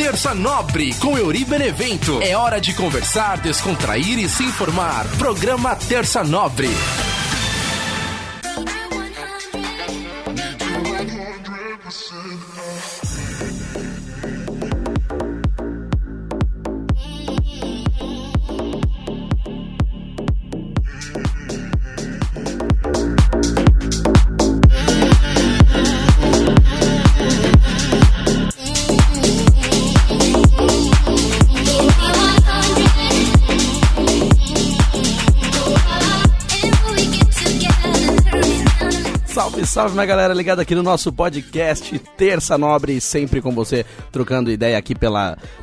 Terça Nobre com Euri Benevento. É hora de conversar, descontrair e se informar. Programa Terça Nobre. Salve, minha galera ligada aqui no nosso podcast Terça Nobre, sempre com você, trocando ideia aqui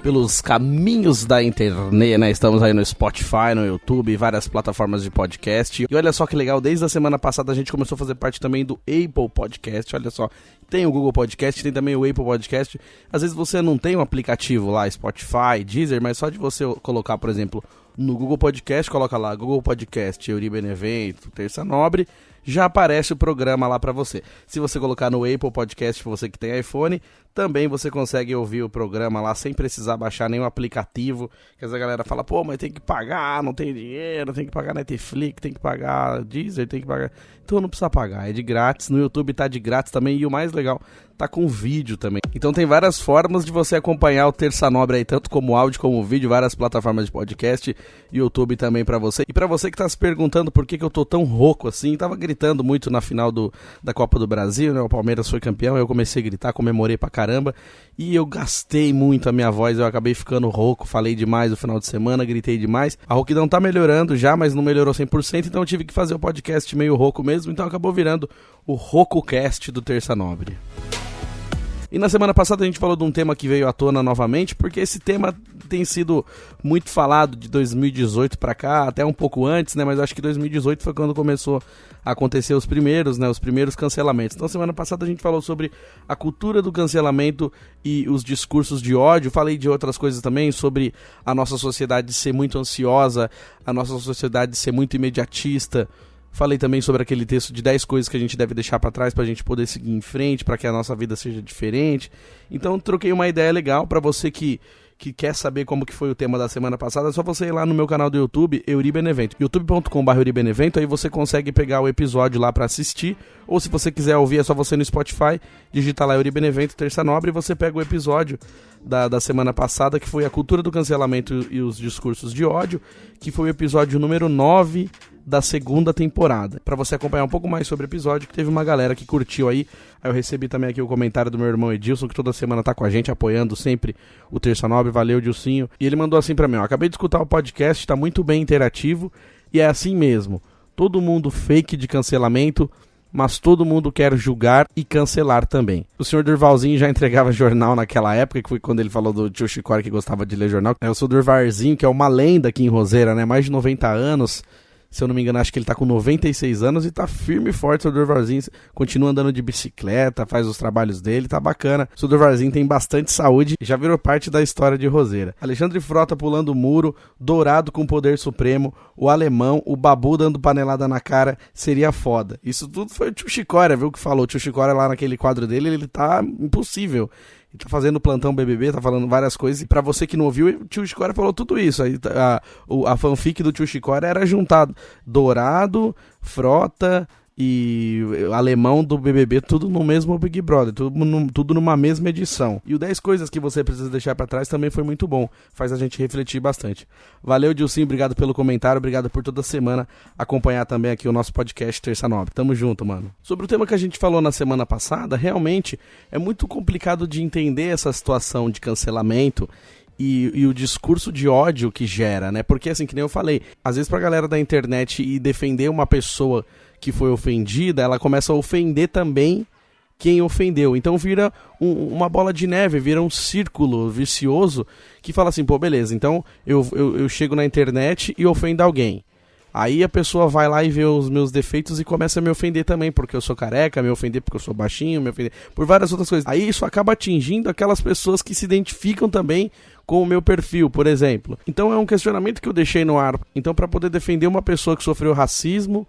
pelos caminhos da internet, né? Estamos aí no Spotify, no YouTube, várias plataformas de podcast. E olha só que legal, desde a semana passada a gente começou a fazer parte também do Apple Podcast, olha só. Tem o Google Podcast, tem também o Apple Podcast. Às vezes você não tem um aplicativo lá, Spotify, Deezer, mas só de você colocar, por exemplo, no Google Podcast, coloca lá Google Podcast, Euri Benevento, Terça Nobre, já aparece o programa lá pra você. Se você colocar no Apple Podcast, você que tem iPhone, também você consegue ouvir o programa lá sem precisar baixar nenhum aplicativo. Que essa galera fala, pô, mas tem que pagar, não tem dinheiro, tem que pagar Netflix, tem que pagar Deezer, tem que pagar... Então não precisa pagar, é de grátis, no YouTube tá de grátis também, e o mais legal, tá com vídeo também. Então tem várias formas de você acompanhar o Terça Nobre aí, tanto como áudio como vídeo, várias plataformas de podcast, YouTube também pra você. E pra você que tá se perguntando por que eu tô tão rouco assim, tava gritando muito na final da Copa do Brasil, né? O Palmeiras foi campeão, eu comecei a gritar, comemorei pra caramba, e eu gastei muito a minha voz, eu acabei ficando rouco, falei demais no final de semana, gritei demais. A rouquidão tá melhorando já, mas não melhorou 100%, então eu tive que fazer o podcast meio rouco mesmo, então acabou virando o RocoCast do Terça Nobre. E na semana passada a gente falou de um tema que veio à tona novamente, porque esse tema tem sido muito falado de 2018 pra cá, até um pouco antes, né? Mas eu acho que 2018 foi quando começou a acontecer os primeiros cancelamentos. Então semana passada a gente falou sobre a cultura do cancelamento e os discursos de ódio. Falei de outras coisas também, sobre a nossa sociedade ser muito ansiosa, a nossa sociedade ser muito imediatista. Falei também sobre aquele texto de 10 coisas que a gente deve deixar pra trás pra gente poder seguir em frente, pra que a nossa vida seja diferente. Então troquei uma ideia legal pra você que quer saber como que foi o tema da semana passada. É só você ir lá no meu canal do YouTube, Euri Benevento, youtube.com/euribenevento, aí você consegue pegar o episódio lá pra assistir, ou se você quiser ouvir é só você no Spotify, digita lá Euri Benevento, Terça Nobre, e você pega o episódio da semana passada, que foi a cultura do cancelamento e os discursos de ódio, que foi o episódio número 9 da segunda temporada. Pra você acompanhar um pouco mais sobre o episódio, que teve uma galera que curtiu aí. Aí eu recebi também aqui o comentário do meu irmão Edilson, que toda semana tá com a gente, apoiando sempre o Terça Nobre. Valeu, Dilcinho. E ele mandou assim pra mim, ó: acabei de escutar o podcast, tá muito bem interativo, e é assim mesmo. Todo mundo fake de cancelamento, mas todo mundo quer julgar e cancelar também. O senhor Durvalzinho já entregava jornal naquela época, que foi quando ele falou do tio Chicória que gostava de ler jornal. É o seu Durvalzinho, que é uma lenda aqui em Roseira, né? Mais de 90 anos. Se eu não me engano, acho que ele tá com 96 anos e tá firme e forte. O Durvalzinho continua andando de bicicleta, faz os trabalhos dele, tá bacana. O Durvalzinho tem bastante saúde e já virou parte da história de Roseira. Alexandre Frota pulando o muro, Dourado com poder supremo, o Alemão, o Babu dando panelada na cara, seria foda. Isso tudo foi o tio Chicória, viu, que falou. O tio Chicória lá naquele quadro dele, ele tá impossível. Ele tá fazendo plantão BBB, tá falando várias coisas. E pra você que não ouviu, o tio Chicória falou tudo isso. Aí a fanfic do tio Chicória era juntado Dourado, Frota e Alemão do BBB, tudo no mesmo Big Brother, tudo numa mesma edição. E o 10 coisas que você precisa deixar pra trás também foi muito bom, faz a gente refletir bastante. Valeu, Dilcinho, obrigado pelo comentário, obrigado por toda semana acompanhar também aqui o nosso podcast Terça Nobre. Tamo junto, mano. Sobre o tema que a gente falou na semana passada, realmente é muito complicado de entender essa situação de cancelamento e o discurso de ódio que gera, né? Porque assim, que nem eu falei, às vezes pra galera da internet ir defender uma pessoa que foi ofendida, ela começa a ofender também quem ofendeu. Então vira uma bola de neve, vira um círculo vicioso que fala assim, pô, beleza, então eu chego na internet e ofendo alguém. Aí a pessoa vai lá e vê os meus defeitos e começa a me ofender também, porque eu sou careca, me ofender porque eu sou baixinho, me ofender por várias outras coisas. Aí isso acaba atingindo aquelas pessoas que se identificam também com o meu perfil, por exemplo. Então é um questionamento que eu deixei no ar. Então, para poder defender uma pessoa que sofreu racismo,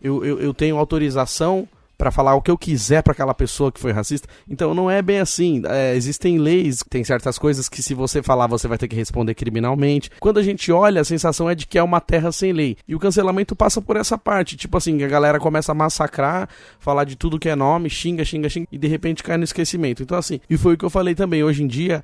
eu tenho autorização pra falar o que eu quiser pra aquela pessoa que foi racista. Então não é bem assim. Existem leis, tem certas coisas que se você falar você vai ter que responder criminalmente. Quando a gente olha, a sensação é de que é uma terra sem lei. E o cancelamento passa por essa parte. Tipo assim, a galera começa a massacrar, falar de tudo que é nome, xinga, e de repente cai no esquecimento. Então assim, e foi o que eu falei também, hoje em dia,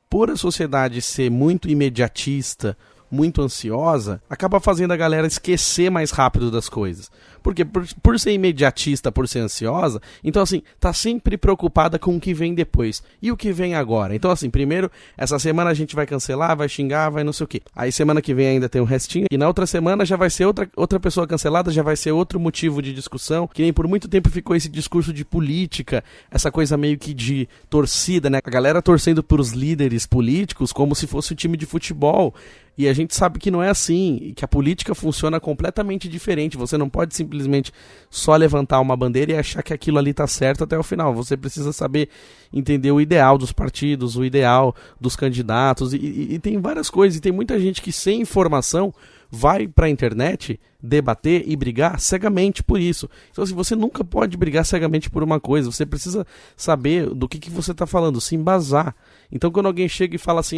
por a sociedade ser muito imediatista, muito ansiosa, acaba fazendo a galera esquecer mais rápido das coisas. Porque por ser imediatista, por ser ansiosa, então assim, tá sempre preocupada com o que vem depois. E o que vem agora? Então assim, primeiro, essa semana a gente vai cancelar, vai xingar, vai não sei o quê. Aí semana que vem ainda tem um restinho, e na outra semana já vai ser outra pessoa cancelada, já vai ser outro motivo de discussão, que nem por muito tempo ficou esse discurso de política, essa coisa meio que de torcida, né? A galera torcendo pros líderes políticos como se fosse um time de futebol. E a gente sabe que não é assim, que a política funciona completamente diferente. Você não pode simplesmente só levantar uma bandeira e achar que aquilo ali tá certo até o final. Você precisa saber entender o ideal dos partidos, o ideal dos candidatos. E tem várias coisas, e tem muita gente que sem informação vai pra internet debater e brigar cegamente por isso. Então assim, você nunca pode brigar cegamente por uma coisa. Você precisa saber do que você tá falando, se embasar. Então quando alguém chega e fala assim,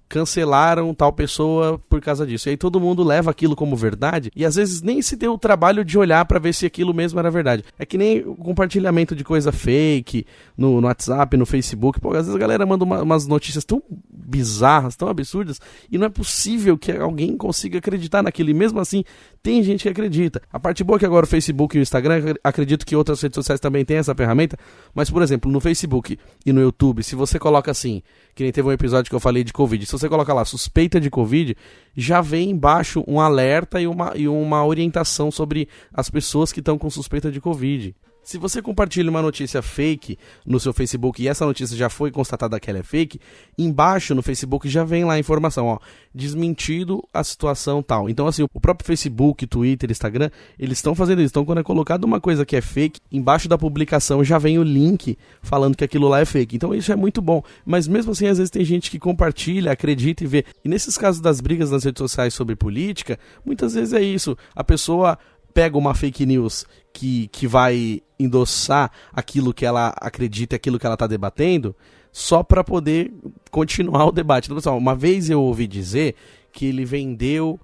cancelaram tal pessoa por causa disso. E aí todo mundo leva aquilo como verdade e às vezes nem se deu o trabalho de olhar pra ver se aquilo mesmo era verdade. É que nem o compartilhamento de coisa fake no WhatsApp, no Facebook. Pô, às vezes a galera manda umas notícias tão bizarras, tão absurdas, e não é possível que alguém consiga acreditar naquilo. E mesmo assim, tem gente que acredita. A parte boa é que agora o Facebook e o Instagram, acredito que outras redes sociais também têm essa ferramenta, mas, por exemplo, no Facebook e no YouTube, se você coloca assim, que nem teve um episódio que eu falei de Covid, se você coloca lá, suspeita de Covid, já vem embaixo um alerta e uma orientação sobre as pessoas que estão com suspeita de Covid. Se você compartilha uma notícia fake no seu Facebook e essa notícia já foi constatada que ela é fake, embaixo no Facebook já vem lá a informação, ó, desmentido a situação tal. Então assim, o próprio Facebook, Twitter, Instagram, eles estão fazendo isso. Então quando é colocado uma coisa que é fake, embaixo da publicação já vem o link falando que aquilo lá é fake. Então isso é muito bom. Mas mesmo assim, às vezes tem gente que compartilha, acredita e vê. E nesses casos das brigas nas redes sociais sobre política, muitas vezes é isso. A pessoa pega uma fake news que vai endossar aquilo que ela acredita, aquilo que ela está debatendo, só para poder continuar o debate. Então, pessoal, uma vez eu ouvi dizer que ele vendeu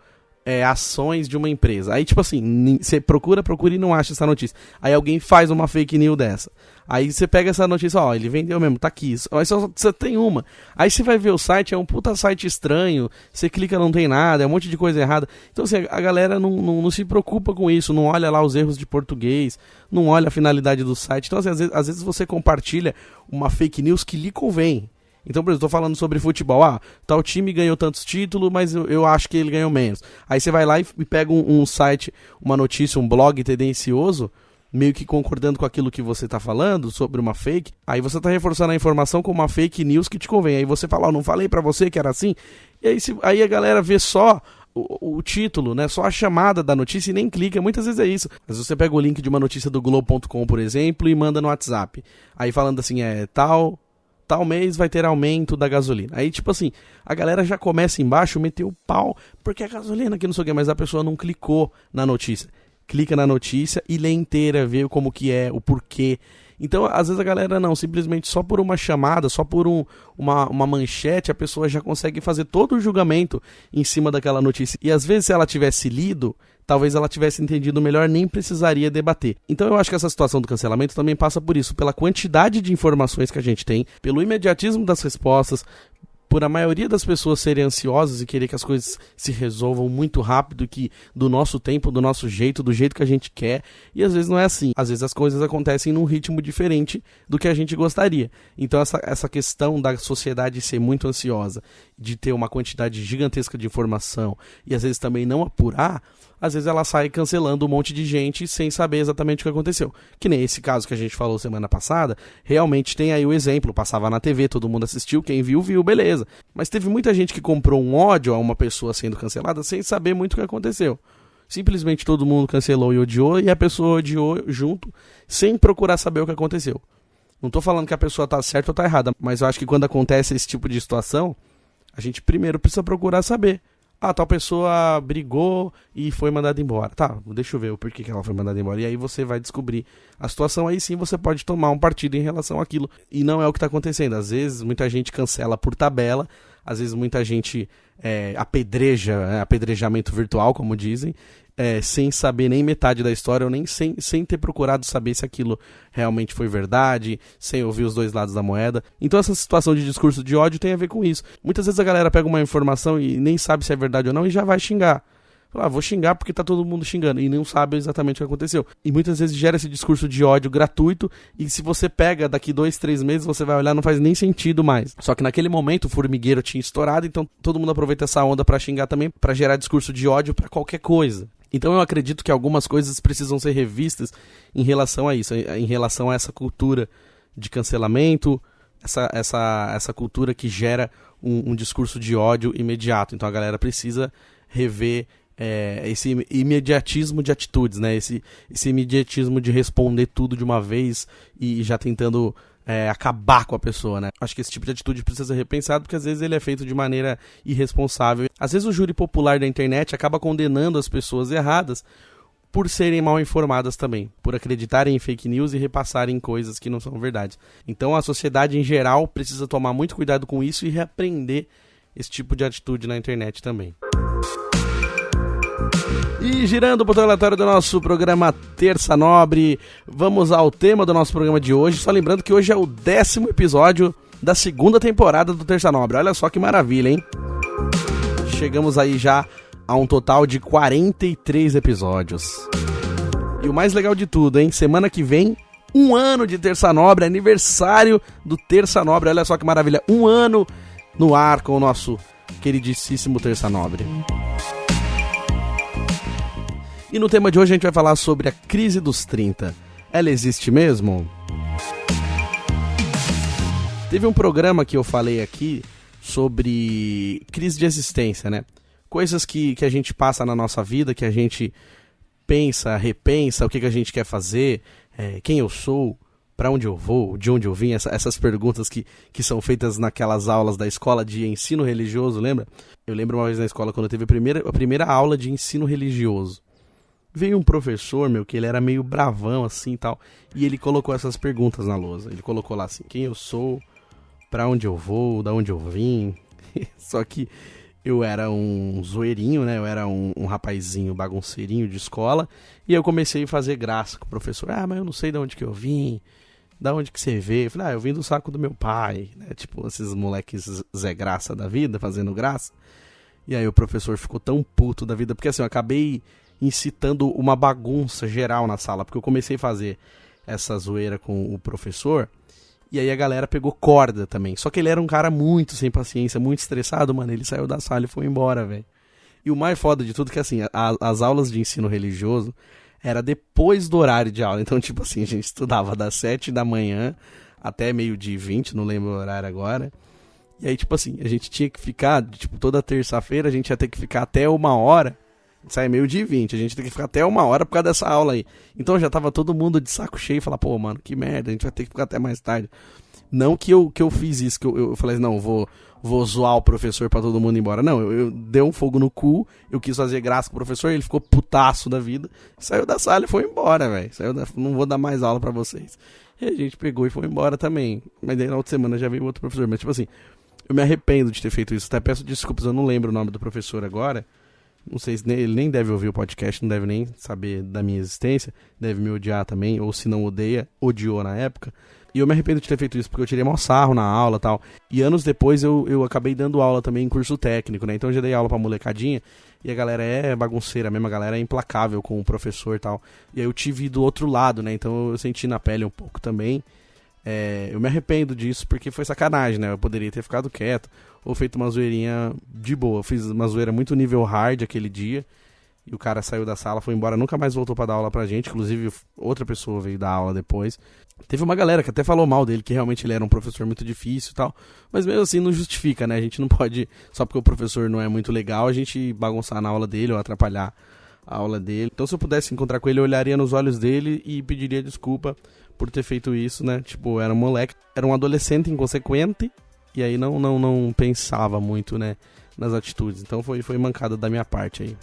ações de uma empresa. Aí, tipo assim, você procura e não acha essa notícia. Aí alguém faz uma fake news dessa. Aí você pega essa notícia, ó, ele vendeu mesmo, tá aqui. Aí só você tem uma. Aí você vai ver o site, é um puta site estranho, você clica, não tem nada, é um monte de coisa errada. Então, assim, a galera não se preocupa com isso, não olha lá os erros de português, não olha a finalidade do site. Então, assim, às vezes você compartilha uma fake news que lhe convém. Então, por exemplo, eu tô falando sobre futebol. Tal time ganhou tantos títulos, mas eu acho que ele ganhou menos. Aí você vai lá e pega um site, uma notícia, um blog tendencioso, meio que concordando com aquilo que você tá falando sobre uma fake. Aí você tá reforçando a informação com uma fake news que te convém. Aí você fala, não falei pra você que era assim? E aí a galera vê só o título, né? Só a chamada da notícia e nem clica. Muitas vezes é isso. Às vezes você pega o link de uma notícia do Globo.com, por exemplo, e manda no WhatsApp. Aí falando assim, tal mês vai ter aumento da gasolina. Aí, tipo assim, a galera já começa embaixo, meteu o pau, porque a gasolina aqui não sei o que, mas a pessoa não clicou na notícia. Clica na notícia e lê inteira, vê como que é, o porquê. Então, às vezes a galera não, simplesmente só por uma chamada, só por uma manchete, a pessoa já consegue fazer todo o julgamento em cima daquela notícia. E às vezes, se ela tivesse lido, talvez ela tivesse entendido melhor, nem precisaria debater. Então eu acho que essa situação do cancelamento também passa por isso, pela quantidade de informações que a gente tem, pelo imediatismo das respostas, por a maioria das pessoas serem ansiosas e querer que as coisas se resolvam muito rápido, que do nosso tempo, do nosso jeito, do jeito que a gente quer, e às vezes não é assim. Às vezes as coisas acontecem num ritmo diferente do que a gente gostaria. Então essa questão da sociedade ser muito ansiosa, de ter uma quantidade gigantesca de informação e às vezes também não apurar, às vezes ela sai cancelando um monte de gente sem saber exatamente o que aconteceu. Que nem esse caso que a gente falou semana passada, realmente tem aí o exemplo, passava na TV, todo mundo assistiu, quem viu, beleza. Mas teve muita gente que comprou um ódio a uma pessoa sendo cancelada sem saber muito o que aconteceu. Simplesmente todo mundo cancelou e odiou, e a pessoa odiou junto, sem procurar saber o que aconteceu. Não tô falando que a pessoa tá certa ou tá errada, mas eu acho que quando acontece esse tipo de situação, a gente primeiro precisa procurar saber Tal pessoa brigou e foi mandada embora. Tá, deixa eu ver o porquê que ela foi mandada embora. E aí você vai descobrir a situação, aí sim você pode tomar um partido em relação àquilo. E não é o que tá acontecendo. Às vezes muita gente cancela por tabela, às vezes muita gente apedreja, apedrejamento virtual, como dizem, sem saber nem metade da história, ou nem sem ter procurado saber se aquilo realmente foi verdade, sem ouvir os dois lados da moeda. Então essa situação de discurso de ódio tem a ver com isso. Muitas vezes a galera pega uma informação e nem sabe se é verdade ou não e já vai xingar. Vou xingar porque tá todo mundo xingando e não sabe exatamente o que aconteceu. E muitas vezes gera esse discurso de ódio gratuito, e se você pega daqui 2-3 meses, você vai olhar, não faz nem sentido mais. Só que naquele momento o formigueiro tinha estourado, então todo mundo aproveita essa onda pra xingar também, pra gerar discurso de ódio pra qualquer coisa. Então eu acredito que algumas coisas precisam ser revistas em relação a isso, em relação a essa cultura de cancelamento, essa cultura que gera um discurso de ódio imediato. Então a galera precisa rever esse imediatismo de atitudes, né? Esse imediatismo de responder tudo de uma vez e já tentando acabar com a pessoa, né? Acho que esse tipo de atitude precisa ser repensado, porque às vezes ele é feito de maneira irresponsável. Às vezes o júri popular da internet acaba condenando as pessoas erradas por serem mal informadas também, por acreditarem em fake news e repassarem coisas que não são verdade. Então a sociedade em geral precisa tomar muito cuidado com isso e reaprender esse tipo de atitude na internet também. E girando o botão aleatório do nosso programa Terça Nobre, vamos ao tema do nosso programa de hoje. Só lembrando que hoje é o 10º episódio da 2ª temporada do Terça Nobre. Olha só que maravilha, hein? Chegamos aí já a um total de 43 episódios. E o mais legal de tudo, hein? Semana que vem, 1 ano de Terça Nobre, aniversário do Terça Nobre. Olha só que maravilha, 1 ano no ar com o nosso queridíssimo Terça Nobre. E no tema de hoje a gente vai falar sobre a crise dos 30. Ela existe mesmo? Teve um programa que eu falei aqui sobre crise de existência, né? Coisas que a gente passa na nossa vida, que a gente pensa, repensa, o que a gente quer fazer, quem eu sou, pra onde eu vou, de onde eu vim, essas perguntas que são feitas naquelas aulas da escola de ensino religioso, lembra? Eu lembro uma vez na escola, quando eu teve a primeira aula de ensino religioso. Veio um professor, que ele era meio bravão assim e tal, e ele colocou essas perguntas na lousa. Ele colocou lá assim, quem eu sou, pra onde eu vou, da onde eu vim. Só que eu era um zoeirinho, né? Eu era um rapazinho bagunceirinho de escola, e eu comecei a fazer graça com o professor. Mas eu não sei de onde que eu vim, da onde que você veio. Eu falei, eu vim do saco do meu pai, né? Tipo, esses moleques Zé Graça da vida, fazendo graça. E aí o professor ficou tão puto da vida, porque assim, eu acabei incitando uma bagunça geral na sala, porque eu comecei a fazer essa zoeira com o professor, e aí a galera pegou corda também. Só que ele era um cara muito sem paciência, muito estressado, mano, ele saiu da sala e foi embora, velho. E o mais foda de tudo é que, assim, as aulas de ensino religioso era depois do horário de aula, então, tipo assim, a gente estudava das 7 da manhã até 12h20, não lembro o horário agora, e aí, tipo assim, a gente tinha que ficar, tipo, toda terça-feira a gente ia ter que ficar até 1h, sai 12h20, a gente tem que ficar até 1h por causa dessa aula aí. Então já tava todo mundo de saco cheio e falar, pô, mano, que merda, a gente vai ter que ficar até mais tarde. Não que eu fiz isso, que eu falei, não, vou zoar o professor pra todo mundo ir embora. Não, eu dei um fogo no cu, eu quis fazer graça com o professor, ele ficou putaço da vida, saiu da sala e foi embora, velho. Não vou dar mais aula pra vocês. E a gente pegou e foi embora também. Mas daí na outra semana já veio outro professor. Mas tipo assim, eu me arrependo de ter feito isso. Até peço desculpas, eu não lembro o nome do professor agora. Não sei, ele nem deve ouvir o podcast, não deve nem saber da minha existência, deve me odiar também, ou se não odeia, odiou na época. E eu me arrependo de ter feito isso, porque eu tirei maior sarro na aula e tal. E anos depois eu acabei dando aula também em curso técnico, né? Então eu já dei aula pra molecadinha, e a galera é bagunceira mesmo, a galera é implacável com o professor e tal. E aí eu tive do outro lado, né? Então eu senti na pele um pouco também. Eu me arrependo disso porque foi sacanagem, né? Eu poderia ter ficado quieto ou feito uma zoeirinha de boa. Eu fiz uma zoeira muito nível hard aquele dia e o cara saiu da sala, foi embora, nunca mais voltou pra dar aula pra gente. Inclusive outra pessoa veio dar aula depois. Teve uma galera que até falou mal dele, que realmente ele era um professor muito difícil e tal, mas mesmo assim não justifica, né? A gente não pode, só porque o professor não é muito legal, a gente bagunçar na aula dele ou atrapalhar a aula dele. Então se eu pudesse encontrar com ele, eu olharia nos olhos dele e pediria desculpa por ter feito isso, né? Tipo, era um moleque, era um adolescente inconsequente, e aí não pensava muito, né? nas atitudes. Então foi mancada da minha parte aí.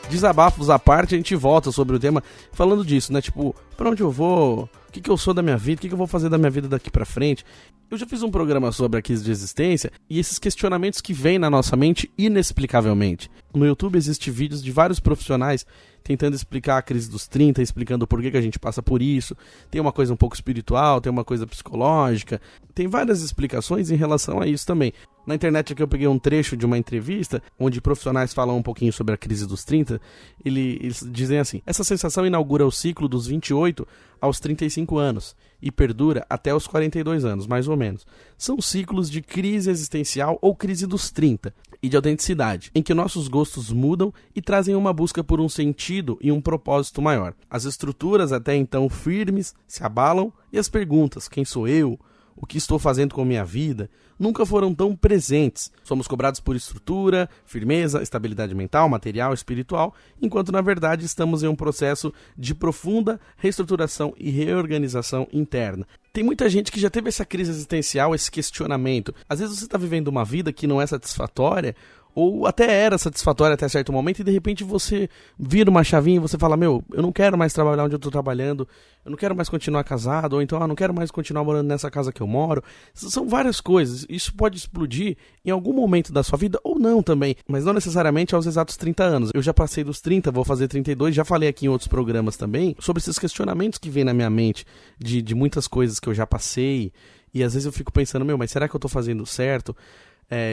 Desabafos à parte, a gente volta sobre o tema falando disso, né? Tipo, pra onde eu vou? O que eu sou da minha vida? O que eu vou fazer da minha vida daqui pra frente? Eu já fiz um programa sobre a crise de existência e esses questionamentos que vêm na nossa mente inexplicavelmente. No YouTube existem vídeos de vários profissionais tentando explicar a crise dos 30, explicando por que a gente passa por isso. Tem uma coisa um pouco espiritual, tem uma coisa psicológica, tem várias explicações em relação a isso também. Na internet aqui eu peguei um trecho de uma entrevista onde profissionais falam um pouquinho sobre a crise dos 30. Eles dizem assim: essa sensação inaugura o ciclo dos 28 aos 35 anos e perdura até os 42 anos, mais ou menos. São ciclos de crise existencial ou crise dos 30 e de autenticidade, em que nossos gostos mudam e trazem uma busca por um sentido e um propósito maior. As estruturas até então firmes se abalam e as perguntas: quem sou eu? O que estou fazendo com minha vida? Nunca foram tão presentes. Somos cobrados por estrutura, firmeza, estabilidade mental, material, espiritual, enquanto na verdade estamos em um processo de profunda reestruturação e reorganização interna. Tem muita gente que já teve essa crise existencial, esse questionamento. Às vezes você está vivendo uma vida que não é satisfatória, ou até era satisfatória até certo momento, e de repente você vira uma chavinha e você fala: meu, eu não quero mais trabalhar onde eu estou trabalhando, eu não quero mais continuar casado, ou então eu não quero mais continuar morando nessa casa que eu moro. São várias coisas, isso pode explodir em algum momento da sua vida, ou não também, mas não necessariamente aos exatos 30 anos. Eu já passei dos 30, vou fazer 32, já falei aqui em outros programas também, sobre esses questionamentos que vêm na minha mente, de muitas coisas que eu já passei, e às vezes eu fico pensando: meu, mas será que eu estou fazendo certo?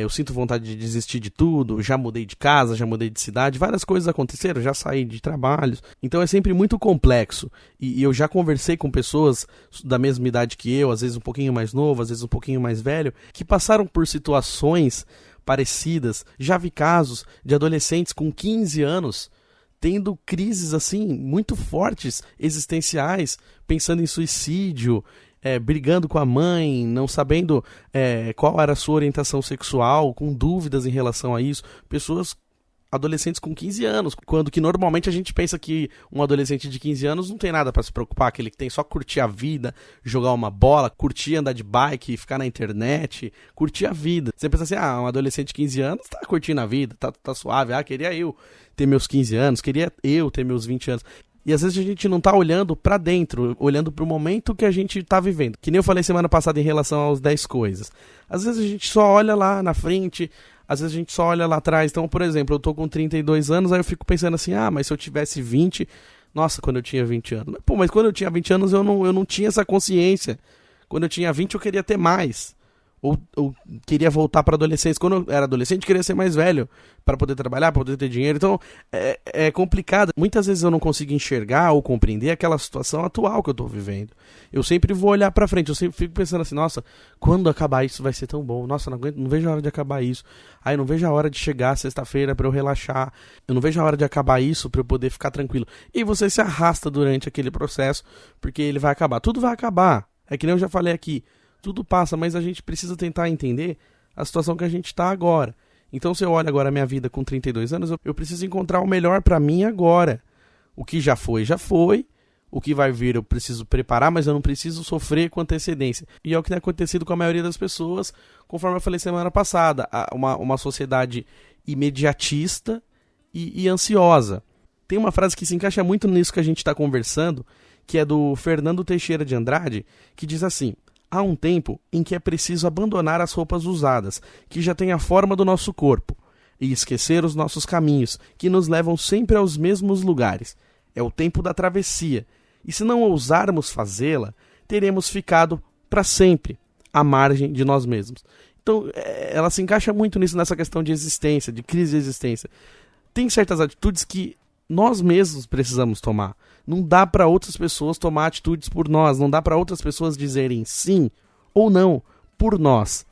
Eu sinto vontade de desistir de tudo, já mudei de casa, já mudei de cidade, várias coisas aconteceram, já saí de trabalhos, então é sempre muito complexo, e eu já conversei com pessoas da mesma idade que eu, às vezes um pouquinho mais novo, às vezes um pouquinho mais velho, que passaram por situações parecidas. Já vi casos de adolescentes com 15 anos tendo crises assim muito fortes, existenciais, pensando em suicídio, brigando com a mãe, não sabendo qual era a sua orientação sexual, com dúvidas em relação a isso. Pessoas, adolescentes com 15 anos, quando que normalmente a gente pensa que um adolescente de 15 anos não tem nada pra se preocupar, aquele que tem só curtir a vida, jogar uma bola, curtir andar de bike, ficar na internet, curtir a vida. Você pensa assim: um adolescente de 15 anos tá curtindo a vida, tá suave, queria eu ter meus 15 anos, queria eu ter meus 20 anos. E às vezes a gente não tá olhando pra dentro, olhando pro momento que a gente tá vivendo. Que nem eu falei semana passada em relação aos 10 coisas. Às vezes a gente só olha lá na frente, às vezes a gente só olha lá atrás. Então, por exemplo, eu tô com 32 anos, aí eu fico pensando assim: mas se eu tivesse 20... Nossa, quando eu tinha 20 anos. Mas quando eu tinha 20 anos eu não tinha essa consciência. Quando eu tinha 20 eu queria ter mais. Ou queria voltar para adolescência. Quando eu era adolescente, eu queria ser mais velho para poder trabalhar, para poder ter dinheiro. Então, é complicado. Muitas vezes eu não consigo enxergar ou compreender aquela situação atual que eu tô vivendo. Eu sempre vou olhar para frente. Eu sempre fico pensando assim: nossa, quando acabar isso vai ser tão bom. Nossa, não vejo a hora de acabar isso. Eu não vejo a hora de chegar sexta-feira para eu relaxar. Eu não vejo a hora de acabar isso para eu poder ficar tranquilo. E você se arrasta durante aquele processo, porque ele vai acabar. Tudo vai acabar. É que nem eu já falei aqui. Tudo passa, mas a gente precisa tentar entender a situação que a gente está agora. Então, se eu olho agora a minha vida com 32 anos, eu preciso encontrar o melhor para mim agora. O que já foi, já foi. O que vai vir eu preciso preparar, mas eu não preciso sofrer com antecedência. E é o que tem acontecido com a maioria das pessoas, conforme eu falei semana passada. Uma sociedade imediatista e ansiosa. Tem uma frase que se encaixa muito nisso que a gente está conversando, que é do Fernando Teixeira de Andrade, que diz assim: há um tempo em que é preciso abandonar as roupas usadas, que já têm a forma do nosso corpo, e esquecer os nossos caminhos, que nos levam sempre aos mesmos lugares. É o tempo da travessia, e se não ousarmos fazê-la, teremos ficado para sempre à margem de nós mesmos. Então, ela se encaixa muito nisso, nessa questão de existência, de crise de existência. Tem certas atitudes que nós mesmos precisamos tomar. Não dá para outras pessoas tomar atitudes por nós. Não dá para outras pessoas dizerem sim ou não por nós.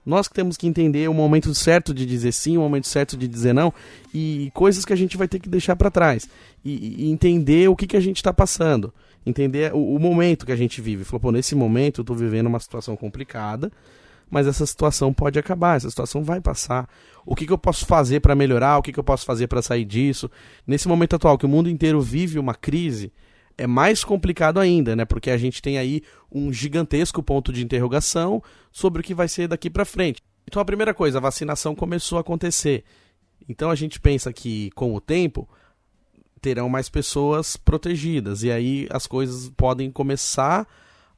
Nós que temos que entender o momento certo de dizer sim, o momento certo de dizer não, e coisas que a gente vai ter que deixar para trás. E entender o que a gente está passando. Entender o momento que a gente vive. Falou: nesse momento eu estou vivendo uma situação complicada, mas essa situação pode acabar, essa situação vai passar. O que eu posso fazer para melhorar? O que eu posso fazer para sair disso? Nesse momento atual, que o mundo inteiro vive uma crise, é mais complicado ainda, né? Porque a gente tem aí um gigantesco ponto de interrogação sobre o que vai ser daqui para frente. Então a primeira coisa, a vacinação começou a acontecer. Então a gente pensa que com o tempo terão mais pessoas protegidas e aí as coisas podem começar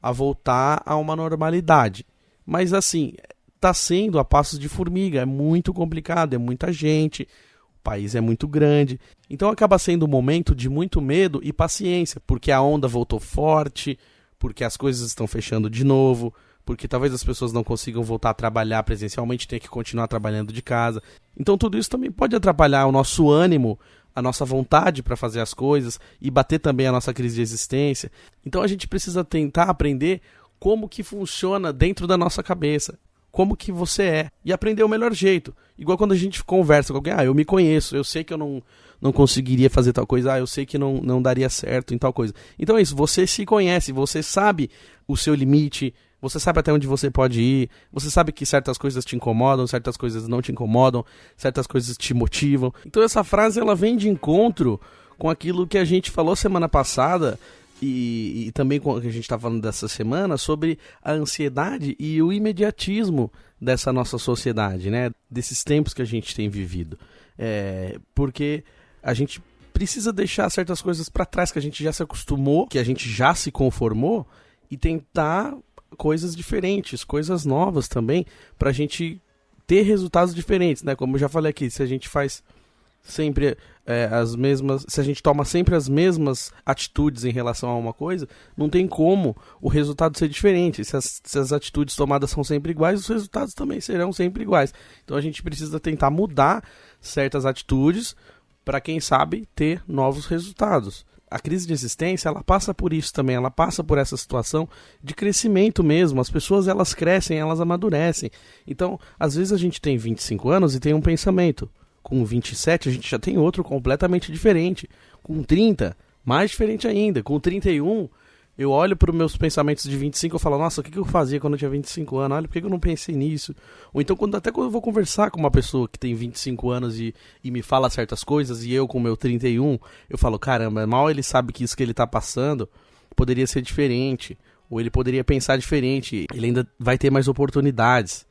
a voltar a uma normalidade. Mas assim, está sendo a passos de formiga, é muito complicado, é muita gente, o país é muito grande. Então acaba sendo um momento de muito medo e paciência, porque a onda voltou forte, porque as coisas estão fechando de novo, porque talvez as pessoas não consigam voltar a trabalhar presencialmente, tenham que continuar trabalhando de casa. Então tudo isso também pode atrapalhar o nosso ânimo, a nossa vontade para fazer as coisas e bater também a nossa crise de existência. Então a gente precisa tentar aprender como que funciona dentro da nossa cabeça, como que você é, e aprender o melhor jeito. Igual quando a gente conversa com alguém, eu me conheço, eu sei que eu não conseguiria fazer tal coisa, eu sei que não daria certo em tal coisa. Então é isso, você se conhece, você sabe o seu limite, você sabe até onde você pode ir, você sabe que certas coisas te incomodam, certas coisas não te incomodam, certas coisas te motivam. Então essa frase ela vem de encontro com aquilo que a gente falou semana passada e também com o que a gente está falando dessa semana sobre a ansiedade e o imediatismo dessa nossa sociedade, né? Desses tempos que a gente tem vivido. Porque a gente precisa deixar certas coisas para trás que a gente já se acostumou, que a gente já se conformou e tentar coisas diferentes, coisas novas também, pra gente ter resultados diferentes, né? Como eu já falei aqui, se a gente faz sempre as mesmas, se a gente toma sempre as mesmas atitudes em relação a uma coisa, não tem como o resultado ser diferente. Se as atitudes tomadas são sempre iguais, os resultados também serão sempre iguais. Então a gente precisa tentar mudar certas atitudes para, quem sabe, ter novos resultados. A crise de existência, ela passa por isso também, ela passa por essa situação de crescimento mesmo. As pessoas, elas crescem, elas amadurecem. Então, às vezes a gente tem 25 anos e tem um pensamento. Com 27 a gente já tem outro completamente diferente. Com 30, mais diferente ainda. Com 31, eu olho para os meus pensamentos de 25 e falo, nossa, o que eu fazia quando eu tinha 25 anos? Olha, por que eu não pensei nisso? Ou então, até quando eu vou conversar com uma pessoa que tem 25 anos e me fala certas coisas, e eu com o meu 31, eu falo, caramba, mal ele sabe que isso que ele está passando poderia ser diferente, ou ele poderia pensar diferente, ele ainda vai ter mais oportunidades.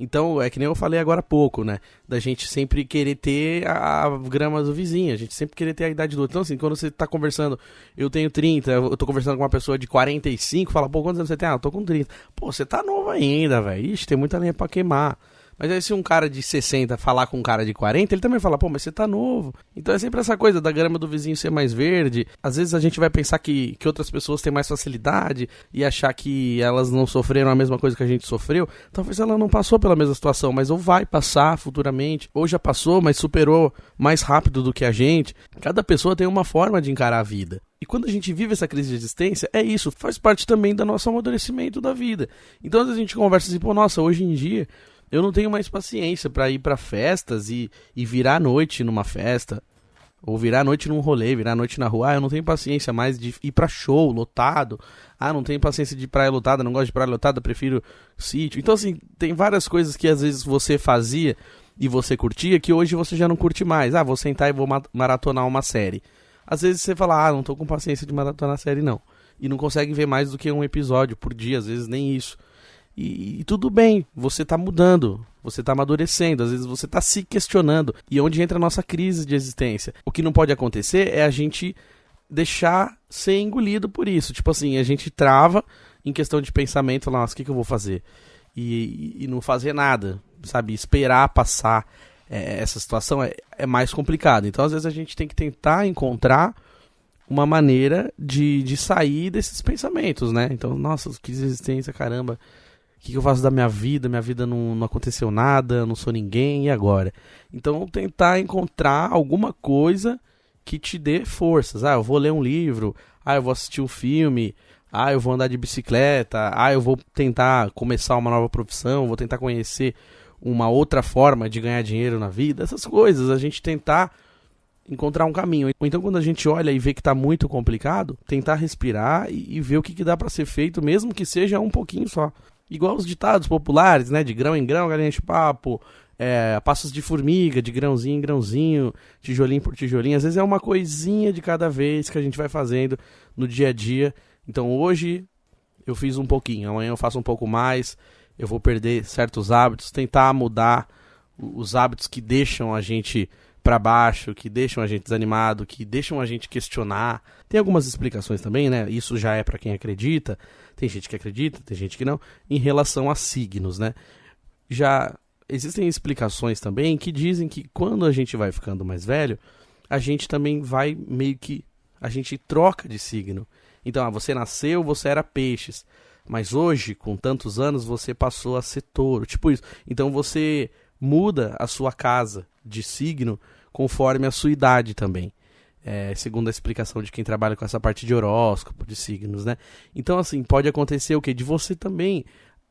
Então, é que nem eu falei agora há pouco, né? Da gente sempre querer ter a grama do vizinho, a gente sempre querer ter a idade do outro. Então, assim, quando você tá conversando, eu tenho 30, eu tô conversando com uma pessoa de 45, fala, pô, quantos anos você tem? Eu tô com 30. Pô, você tá novo ainda, velho. Ixi, tem muita lenha pra queimar. Mas aí se um cara de 60 falar com um cara de 40, ele também fala, pô, mas você tá novo. Então é sempre essa coisa da grama do vizinho ser mais verde. Às vezes a gente vai pensar que outras pessoas têm mais facilidade e achar que elas não sofreram a mesma coisa que a gente sofreu. Talvez ela não passou pela mesma situação, mas ou vai passar futuramente, ou já passou, mas superou mais rápido do que a gente. Cada pessoa tem uma forma de encarar a vida. E quando a gente vive essa crise de existência, é isso, faz parte também do nosso amadurecimento da vida. Então às vezes a gente conversa assim, pô, nossa, hoje em dia eu não tenho mais paciência pra ir pra festas e virar a noite numa festa, ou virar a noite num rolê, virar a noite na rua. Eu não tenho paciência mais de ir pra show lotado. Não tenho paciência de ir praia lotada, não gosto de praia lotada, prefiro sítio. Então assim, tem várias coisas que às vezes você fazia e você curtia, que hoje você já não curte mais. Vou sentar e vou maratonar uma série. Às vezes você fala, não tô com paciência de maratonar a série não. E não consegue ver mais do que um episódio por dia, às vezes nem isso. E tudo bem, você tá mudando, você tá amadurecendo, às vezes você tá se questionando. E onde entra a nossa crise de existência. O que não pode acontecer é a gente deixar ser engolido por isso. Tipo assim, a gente trava em questão de pensamento, falar, nossa, o que eu vou fazer? E não fazer nada, sabe? Esperar passar essa situação é mais complicado. Então, às vezes, a gente tem que tentar encontrar uma maneira de sair desses pensamentos, né? Então, nossa, que existência, caramba. O que eu faço da minha vida? Minha vida não aconteceu nada, eu não sou ninguém, e agora? Então, tentar encontrar alguma coisa que te dê forças. Eu vou ler um livro, eu vou assistir um filme, eu vou andar de bicicleta, eu vou tentar começar uma nova profissão, vou tentar conhecer uma outra forma de ganhar dinheiro na vida. Essas coisas, a gente tentar encontrar um caminho. Ou então, quando a gente olha e vê que está muito complicado, tentar respirar e ver o que dá para ser feito, mesmo que seja um pouquinho só. Igual os ditados populares, né? De grão em grão, galinha de papo, passos de formiga, de grãozinho em grãozinho, tijolinho por tijolinho. Às vezes é uma coisinha de cada vez que a gente vai fazendo no dia a dia. Então hoje eu fiz um pouquinho, amanhã eu faço um pouco mais. eu vou perder certos hábitos, tentar mudar os hábitos que deixam a gente para baixo, que deixam a gente desanimado, que deixam a gente questionar. Tem algumas explicações também, né? Isso já é para quem acredita. Tem gente que acredita, tem gente que não. Em relação a signos, né? Já existem explicações também que dizem que quando a gente vai ficando mais velho, a gente também vai meio que... a gente troca de signo. Então, você nasceu, você era peixes. Mas hoje, com tantos anos, você passou a ser touro. Tipo isso. Então, você muda a sua casa de signo conforme a sua idade também. Segundo a explicação de quem trabalha com essa parte de horóscopo, de signos, né? Então, assim, pode acontecer o quê? De você também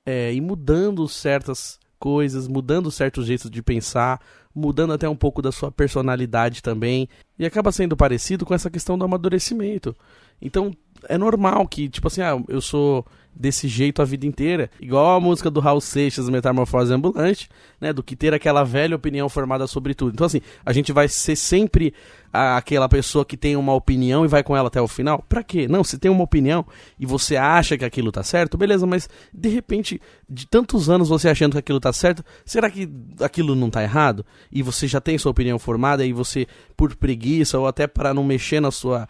ir mudando certas coisas, mudando certos jeitos de pensar, mudando até um pouco da sua personalidade também. E acaba sendo parecido com essa questão do amadurecimento. Então, é normal que, tipo assim, eu sou desse jeito a vida inteira, igual a música do Raul Seixas, Metamorfose Ambulante, né, do que ter aquela velha opinião formada sobre tudo. Então, assim, a gente vai ser sempre aquela pessoa que tem uma opinião e vai com ela até o final. Pra quê? Não, se tem uma opinião e você acha que aquilo tá certo, beleza, mas de repente, de tantos anos você achando que aquilo tá certo, será que aquilo não tá errado? E você já tem sua opinião formada e você, por preguiça ou até para não mexer na sua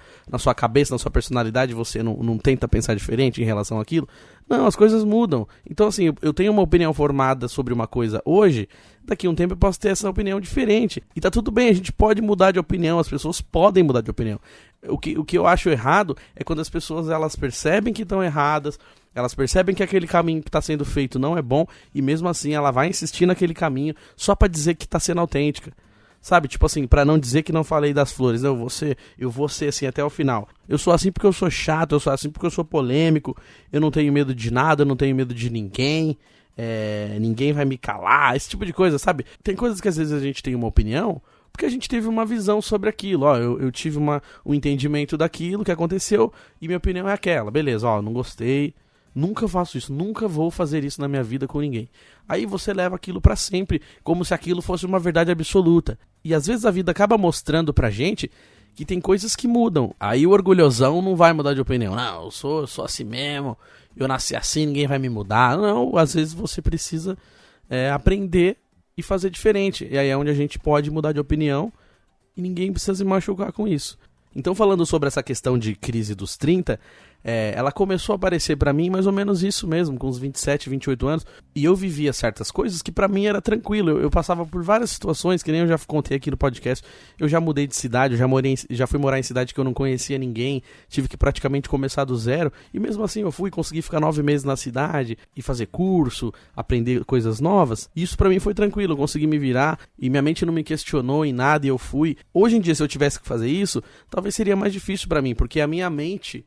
cabeça, na sua personalidade, você não tenta pensar diferente em relação àquilo? Não, as coisas mudam. Então, assim, eu tenho uma opinião formada sobre uma coisa hoje, daqui a um tempo eu posso ter essa opinião diferente. E tá tudo bem, a gente pode mudar de opinião, as pessoas podem mudar de opinião. O que eu acho errado é quando as pessoas elas percebem que estão erradas, elas percebem que aquele caminho que está sendo feito não é bom, e mesmo assim ela vai insistir naquele caminho só para dizer que está sendo autêntica. Sabe, tipo assim, pra não dizer que não falei das flores, eu vou ser assim até o final. Eu sou assim porque eu sou chato, eu sou assim porque eu sou polêmico, eu não tenho medo de nada, eu não tenho medo de ninguém, ninguém vai me calar, esse tipo de coisa, sabe? Tem coisas que às vezes a gente tem uma opinião, porque a gente teve uma visão sobre aquilo, eu tive um entendimento daquilo que aconteceu, e minha opinião é aquela, beleza, não gostei, nunca faço isso, nunca vou fazer isso na minha vida com ninguém. Aí você leva aquilo pra sempre, como se aquilo fosse uma verdade absoluta. E às vezes a vida acaba mostrando pra gente que tem coisas que mudam. Aí o orgulhosão não vai mudar de opinião. Não, eu sou assim mesmo, eu nasci assim, ninguém vai me mudar. Não, às vezes você precisa aprender e fazer diferente. E aí é onde a gente pode mudar de opinião e ninguém precisa se machucar com isso. Então, falando sobre essa questão de crise dos 30, ela começou a aparecer pra mim mais ou menos isso mesmo, com uns 27, 28 anos, e eu vivia certas coisas que pra mim era tranquilo, eu passava por várias situações, que nem eu já contei aqui no podcast, eu já mudei de cidade, eu já fui morar em cidade que eu não conhecia ninguém, tive que praticamente começar do zero, e mesmo assim eu consegui ficar 9 meses na cidade, e fazer curso, aprender coisas novas, e isso pra mim foi tranquilo, eu consegui me virar, e minha mente não me questionou em nada, e eu fui. Hoje em dia, se eu tivesse que fazer isso, talvez seria mais difícil pra mim, porque a minha mente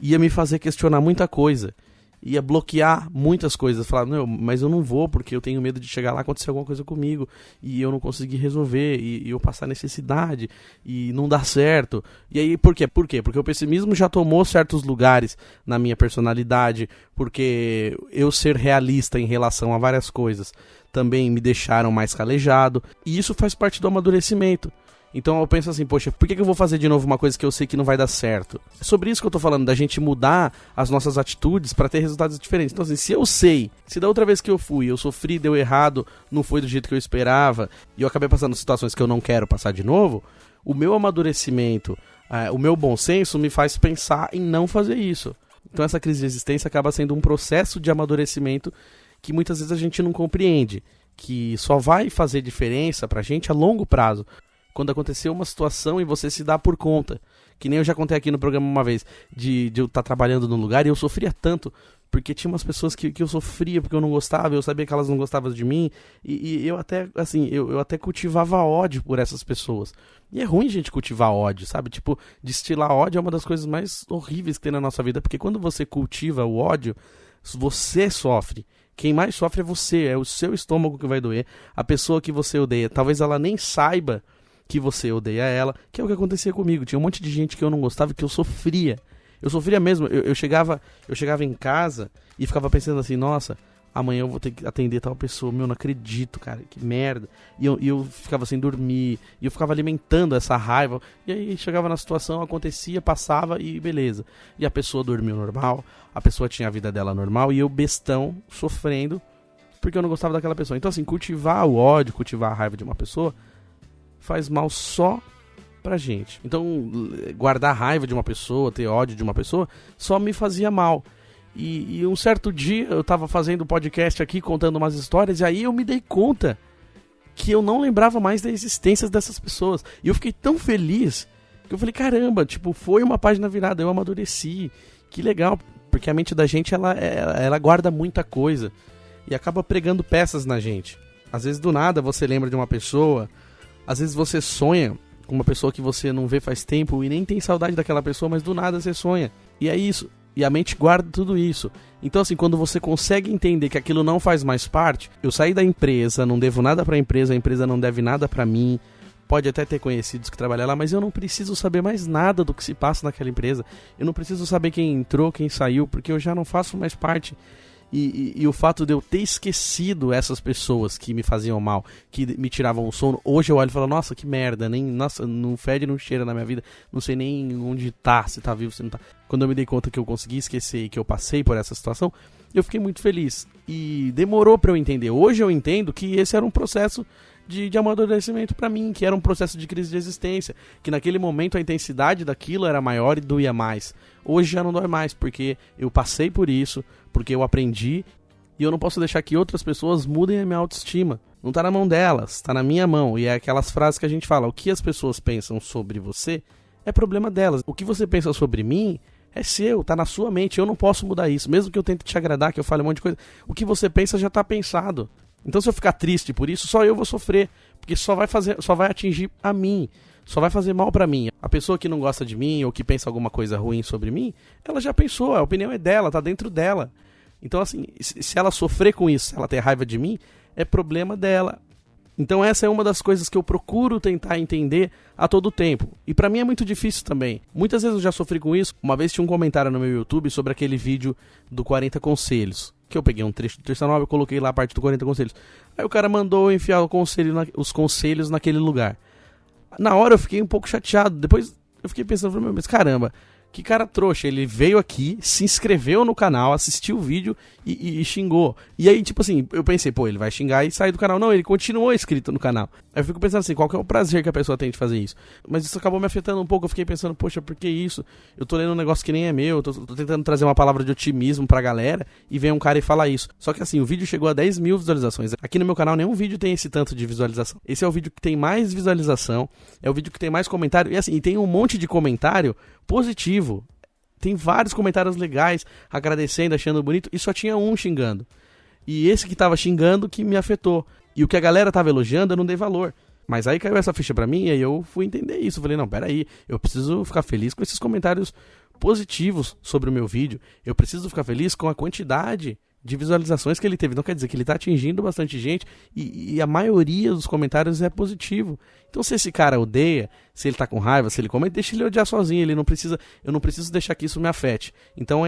ia me fazer questionar muita coisa, ia bloquear muitas coisas, falar, não, mas eu não vou porque eu tenho medo de chegar lá e acontecer alguma coisa comigo, e eu não conseguir resolver, e eu passar necessidade, e não dar certo. E aí, por quê? Porque o pessimismo já tomou certos lugares na minha personalidade, porque eu ser realista em relação a várias coisas também me deixaram mais calejado, e isso faz parte do amadurecimento. Então eu penso assim, poxa, por que eu vou fazer de novo uma coisa que eu sei que não vai dar certo? É sobre isso que eu tô falando, da gente mudar as nossas atitudes pra ter resultados diferentes. Então assim, se eu sei, se da outra vez que eu sofri, deu errado, não foi do jeito que eu esperava, e eu acabei passando situações que eu não quero passar de novo, o meu amadurecimento, o meu bom senso me faz pensar em não fazer isso. Então essa crise de existência acaba sendo um processo de amadurecimento que muitas vezes a gente não compreende, que só vai fazer diferença pra gente a longo prazo. Quando aconteceu uma situação e você se dá por conta. Que nem eu já contei aqui no programa uma vez, de eu estar trabalhando num lugar e eu sofria tanto, porque tinha umas pessoas que eu sofria porque eu não gostava, eu sabia que elas não gostavam de mim, e eu até, assim, eu até cultivava ódio por essas pessoas. E é ruim a gente cultivar ódio, sabe? Tipo, destilar ódio é uma das coisas mais horríveis que tem na nossa vida, porque quando você cultiva o ódio, você sofre. Quem mais sofre é você, é o seu estômago que vai doer, a pessoa que você odeia, talvez ela nem saiba que você odeia ela, que é o que acontecia comigo. Tinha um monte de gente que eu não gostava, que eu sofria. Eu sofria mesmo. Eu chegava em casa e ficava pensando assim, nossa, amanhã eu vou ter que atender tal pessoa, meu, não acredito, cara, que merda. E eu ficava sem dormir, e eu ficava alimentando essa raiva. E aí chegava na situação, acontecia, passava e beleza. E a pessoa dormiu normal, a pessoa tinha a vida dela normal, e eu bestão, sofrendo porque eu não gostava daquela pessoa. Então assim, cultivar o ódio, cultivar a raiva de uma pessoa faz mal só pra gente. Então guardar raiva de uma pessoa, ter ódio de uma pessoa, só me fazia mal. E um certo dia eu tava fazendo podcast aqui, contando umas histórias, e aí eu me dei conta que eu não lembrava mais da existência dessas pessoas. E eu fiquei tão feliz que eu falei, caramba, tipo, foi uma página virada, eu amadureci. Que legal, porque a mente da gente, ela guarda muita coisa e acaba pregando peças na gente. Às vezes do nada você lembra de uma pessoa, às vezes você sonha com uma pessoa que você não vê faz tempo e nem tem saudade daquela pessoa, mas do nada você sonha. E é isso. E a mente guarda tudo isso. Então assim, quando você consegue entender que aquilo não faz mais parte, eu saí da empresa, não devo nada pra empresa, a empresa não deve nada pra mim, pode até ter conhecidos que trabalham lá, mas eu não preciso saber mais nada do que se passa naquela empresa. Eu não preciso saber quem entrou, quem saiu, porque eu já não faço mais parte. E o fato de eu ter esquecido essas pessoas que me faziam mal, que me tiravam o sono, hoje eu olho e falo, nossa, que merda, nossa, não fede, não cheira na minha vida, não sei nem onde tá, se tá vivo, se não tá. Quando eu me dei conta que eu consegui esquecer e que eu passei por essa situação, eu fiquei muito feliz. E demorou pra eu entender. Hoje eu entendo que esse era um processo de amadurecimento pra mim, que era um processo de crise de existência, que naquele momento a intensidade daquilo era maior e doía mais. Hoje já não dói mais, porque eu passei por isso, porque eu aprendi, e eu não posso deixar que outras pessoas mudem a minha autoestima. Não tá na mão delas, tá na minha mão. E é aquelas frases que a gente fala, o que as pessoas pensam sobre você é problema delas. O que você pensa sobre mim é seu, tá na sua mente, eu não posso mudar isso. Mesmo que eu tente te agradar, que eu fale um monte de coisa, o que você pensa já tá pensado. Então se eu ficar triste por isso, só eu vou sofrer, porque só vai atingir a mim, só vai fazer mal pra mim. A pessoa que não gosta de mim ou que pensa alguma coisa ruim sobre mim, ela já pensou, a opinião é dela, tá dentro dela. Então assim, se ela sofrer com isso, se ela ter raiva de mim, é problema dela. Então essa é uma das coisas que eu procuro tentar entender a todo tempo. E pra mim é muito difícil também. Muitas vezes eu já sofri com isso. Uma vez tinha um comentário no meu YouTube sobre aquele vídeo do 40 Conselhos. Que eu peguei um trecho do Terça Nova e coloquei lá a parte do 40 Conselhos. Aí o cara mandou enfiar os conselhos naquele lugar. Na hora eu fiquei um pouco chateado. Depois eu fiquei pensando, mas caramba, que cara trouxa. Ele veio aqui, se inscreveu no canal, assistiu o vídeo e xingou. E aí, tipo assim, eu pensei, pô, ele vai xingar e sair do canal. Não, ele continuou inscrito no canal. Aí eu fico pensando assim, qual que é o prazer que a pessoa tem de fazer isso? Mas isso acabou me afetando um pouco. Eu fiquei pensando, poxa, por que isso? Eu tô lendo um negócio que nem é meu, tô tentando trazer uma palavra de otimismo pra galera e vem um cara e fala isso. Só que assim, o vídeo chegou a 10 mil visualizações. Aqui no meu canal nenhum vídeo tem esse tanto de visualização. Esse é o vídeo que tem mais visualização, é o vídeo que tem mais comentário. E assim, tem um monte de comentário positivo. Tem vários comentários legais, agradecendo, achando bonito, e só tinha um xingando. E esse que tava xingando que me afetou. E o que a galera tava elogiando, eu não dei valor. Mas aí caiu essa ficha pra mim, e aí eu fui entender isso. Falei, não, peraí, eu preciso ficar feliz com esses comentários positivos sobre o meu vídeo. Eu preciso ficar feliz com a quantidade de visualizações que ele teve. Não quer dizer que ele tá atingindo bastante gente e a maioria dos comentários é positivo. Então se esse cara odeia, se ele tá com raiva, se ele comenta, deixa ele odiar sozinho. Eu não preciso deixar que isso me afete. Então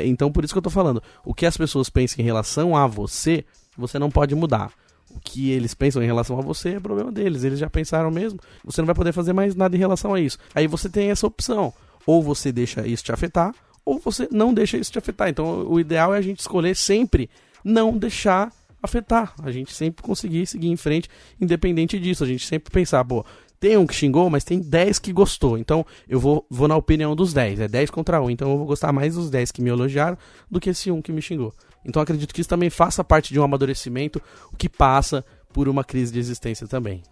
então por isso que eu tô falando. O que as pessoas pensam em relação a você, você não pode mudar. O que eles pensam em relação a você é problema deles. Eles já pensaram mesmo. Você não vai poder fazer mais nada em relação a isso. Aí você tem essa opção. Ou você deixa isso te afetar, ou você não deixa isso te afetar. Então o ideal é a gente escolher sempre não deixar afetar. A gente sempre conseguir seguir em frente, independente disso. A gente sempre pensar, pô, tem um que xingou, mas tem 10 que gostou. Então eu vou na opinião dos 10. É 10 contra 1. Então eu vou gostar mais dos 10 que me elogiaram do que esse um que me xingou. Então acredito que isso também faça parte de um amadurecimento, o que passa por uma crise de existência também.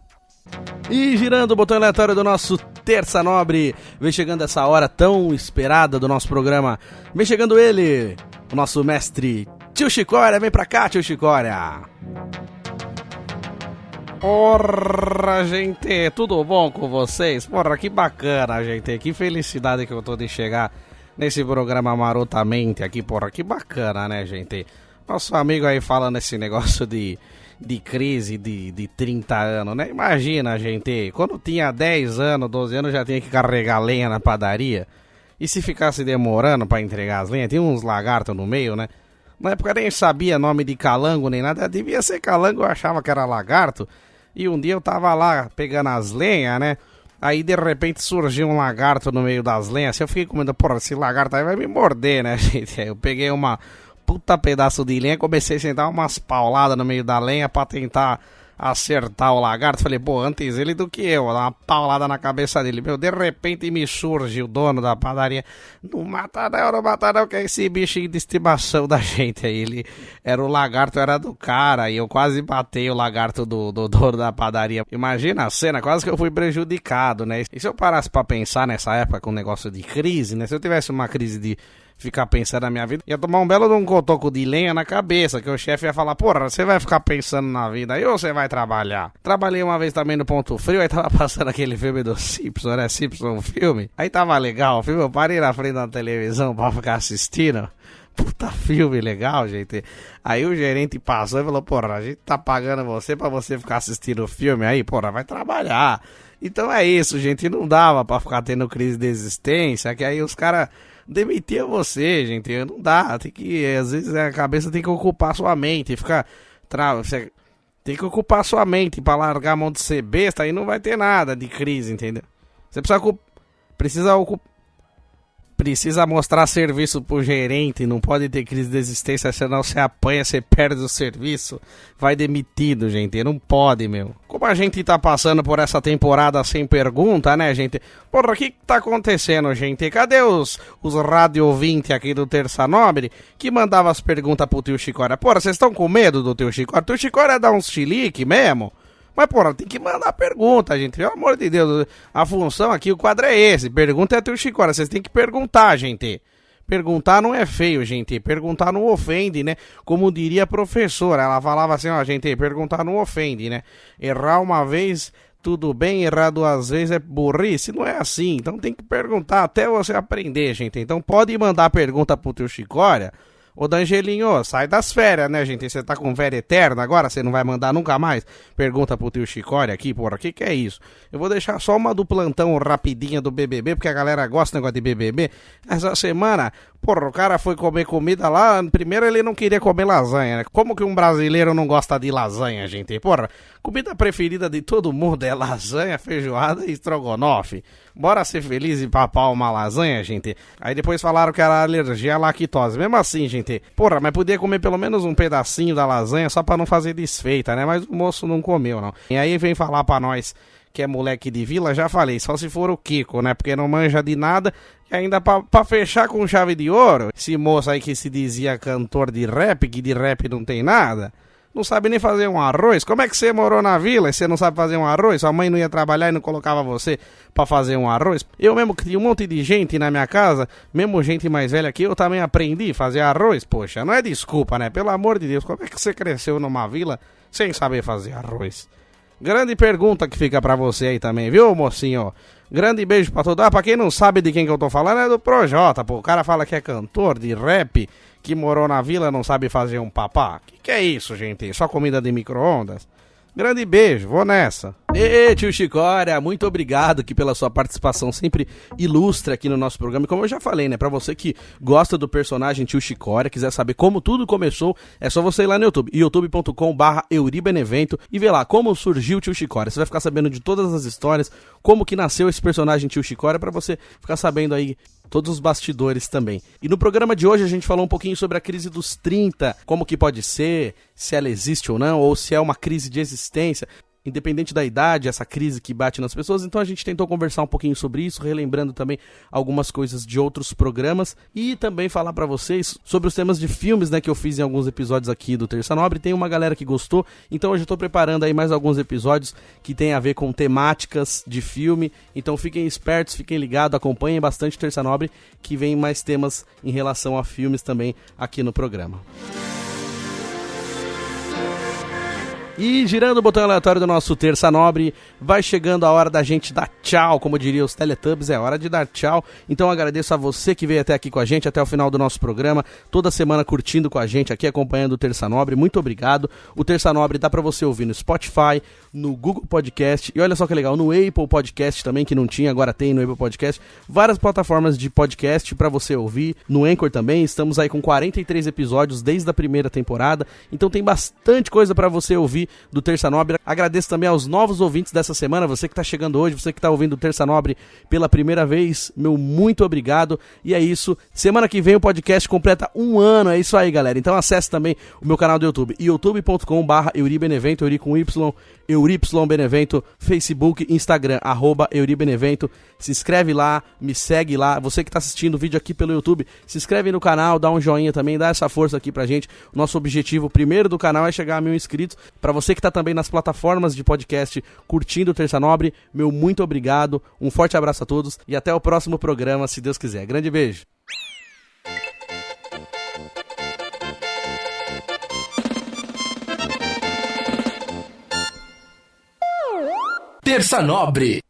E girando o botão aleatório do nosso Terça Nobre, vem chegando essa hora tão esperada do nosso programa. Vem chegando ele, o nosso mestre Tio Chicória. Vem pra cá, Tio Chicória. Porra, gente, tudo bom com vocês? Porra, que bacana, gente, que felicidade que eu tô de chegar nesse programa marotamente aqui, porra, que bacana, né, gente? Nosso amigo aí falando esse negócio de crise de 30 anos, né? Imagina, gente, quando tinha 10 anos, 12 anos, já tinha que carregar lenha na padaria. E se ficasse demorando pra entregar as lenhas, tinha uns lagartos no meio, né? Na época nem sabia nome de calango nem nada, devia ser calango, eu achava que era lagarto. E um dia eu tava lá pegando as lenhas, né? Aí de repente surgiu um lagarto no meio das lenhas, assim, eu fiquei com medo, porra, esse lagarto aí vai me morder, né, gente? Aí eu peguei uma puta pedaço de lenha, comecei a sentar umas pauladas no meio da lenha pra tentar acertar o lagarto. Falei, pô, antes ele do que eu, dar uma paulada na cabeça dele. Meu, de repente me surge o dono da padaria. Não mata não, que é esse bichinho de estimação da gente aí. Ele era o lagarto, era do cara, e eu quase matei o lagarto do dono da padaria. Imagina a cena, quase que eu fui prejudicado, né? E se eu parasse pra pensar nessa época com um negócio de crise, né? Se eu tivesse uma crise de ficar pensando na minha vida, ia tomar um belo de um cotoco de lenha na cabeça, que o chefe ia falar, porra, você vai ficar pensando na vida aí ou você vai trabalhar? Trabalhei uma vez também no Ponto Frio, aí tava passando aquele filme do Simpson, né? Simpson filme. Aí tava legal o filme, eu parei na frente da televisão pra ficar assistindo. Puta filme legal, gente. Aí o gerente passou e falou, porra, a gente tá pagando você pra você ficar assistindo o filme aí, porra, vai trabalhar. Então é isso, gente, não dava pra ficar tendo crise de existência, que aí os caras demitia você, gente, não dá, tem que, às vezes a cabeça tem que ocupar sua mente, você tem que ocupar sua mente pra largar a mão de ser besta, aí não vai ter nada de crise, entendeu? Você precisa mostrar serviço pro gerente, não pode ter crise de existência, senão você apanha, você perde o serviço, vai demitido, gente, não pode, meu. Como a gente tá passando por essa temporada sem pergunta, né, gente? Porra, o que tá acontecendo, gente? Cadê os rádio ouvinte aqui do Terça Nobre que mandava as perguntas pro tio Chicória? Porra, vocês estão com medo do tio Chicória? O tio Chicória dá uns chilique mesmo? Mas, porra, tem que mandar pergunta, gente. Pelo amor de Deus, a função aqui, o quadro é esse. Pergunta é teu Chicória. Vocês têm que perguntar, gente. Perguntar não é feio, gente. Perguntar não ofende, né? Como diria a professora. Ela falava assim, ó, gente, perguntar não ofende, né? Errar uma vez, tudo bem. Errar duas vezes é burrice. Não é assim. Então tem que perguntar até você aprender, gente. Então pode mandar pergunta pro teu Chicória. Ô D'Angelinho, sai das férias, né, gente? Você tá com férias eterna agora? Você não vai mandar nunca mais? Pergunta pro tio Chicória aqui, porra, o que é isso? Eu vou deixar só uma do plantão rapidinha do BBB, porque a galera gosta do negócio de BBB. Essa semana, porra, o cara foi comer comida lá, primeiro ele não queria comer lasanha, né? Como que um brasileiro não gosta de lasanha, gente? Porra, comida preferida de todo mundo é lasanha, feijoada e estrogonofe. Bora ser feliz e papar uma lasanha, gente? Aí depois falaram que era alergia à lactose. Mesmo assim, gente, porra, mas podia comer pelo menos um pedacinho da lasanha só pra não fazer desfeita, né? Mas o moço não comeu, não. E aí vem falar pra nós que é moleque de vila, já falei, só se for o Kiko, né? Porque não manja de nada. E ainda pra fechar com chave de ouro, esse moço aí que se dizia cantor de rap, que de rap não tem nada, não sabe nem fazer um arroz. Como é que você morou na vila e você não sabe fazer um arroz? Sua mãe não ia trabalhar e não colocava você pra fazer um arroz? Eu mesmo que tinha um monte de gente na minha casa, mesmo gente mais velha que eu também aprendi a fazer arroz. Poxa, não é desculpa, né? Pelo amor de Deus, como é que você cresceu numa vila sem saber fazer arroz? Grande pergunta que fica pra você aí também, viu, mocinho? Grande beijo pra todo. Pra quem não sabe de quem que eu tô falando, é do Projota, pô. O cara fala que é cantor de rap, que morou na vila, não sabe fazer um papá. Que é isso, gente? Só comida de micro-ondas? Grande beijo, vou nessa. E tio Chicória, muito obrigado aqui pela sua participação sempre ilustre aqui no nosso programa. E como eu já falei, né, pra você que gosta do personagem tio Chicória, quiser saber como tudo começou, é só você ir lá no YouTube, youtube.com/euribenevento e ver lá como surgiu o tio Chicória. Você vai ficar sabendo de todas as histórias, como que nasceu esse personagem tio Chicória, pra você ficar sabendo aí todos os bastidores também. E no programa de hoje a gente falou um pouquinho sobre a crise dos 30, como que pode ser, se ela existe ou não, ou se é uma crise de existência, independente da idade, essa crise que bate nas pessoas. Então a gente tentou conversar um pouquinho sobre isso, relembrando também algumas coisas de outros programas e também falar pra vocês sobre os temas de filmes, né, que eu fiz em alguns episódios aqui do Terça Nobre. Tem uma galera que gostou, então hoje eu tô preparando aí mais alguns episódios que tem a ver com temáticas de filme. Então fiquem espertos, fiquem ligados, acompanhem bastante Terça Nobre, que vem mais temas em relação a filmes também aqui no programa. E girando o botão aleatório do nosso Terça Nobre, vai chegando a hora da gente dar tchau, como diriam os Teletubbies, é hora de dar tchau. Então agradeço a você que veio até aqui com a gente, até o final do nosso programa, toda semana curtindo com a gente aqui, acompanhando o Terça Nobre, muito obrigado. O Terça Nobre dá pra você ouvir no Spotify, no Google Podcast, e olha só que legal, no Apple Podcast também, que não tinha, agora tem no Apple Podcast, várias plataformas de podcast pra você ouvir, no Anchor também, estamos aí com 43 episódios desde a primeira temporada, então tem bastante coisa pra você ouvir aqui do Terça Nobre. Agradeço também aos novos ouvintes dessa semana, você que tá chegando hoje, você que tá ouvindo o Terça Nobre pela primeira vez, meu muito obrigado. E é isso, semana que vem o podcast completa 1 ano, é isso aí, galera. Então acesse também o meu canal do YouTube, youtube.com/euribenevento, Euri com Y, Euribenevento, Facebook, Instagram, @euribenevento. Se inscreve lá, me segue lá. Você que tá assistindo o vídeo aqui pelo YouTube, se inscreve no canal, dá um joinha também, dá essa força aqui pra gente. O nosso objetivo primeiro do canal é chegar a 1000 inscritos. Pra você que tá também nas plataformas de podcast curtindo o Terça Nobre, meu muito obrigado, um forte abraço a todos e até o próximo programa, se Deus quiser. Grande beijo. Terça Nobre.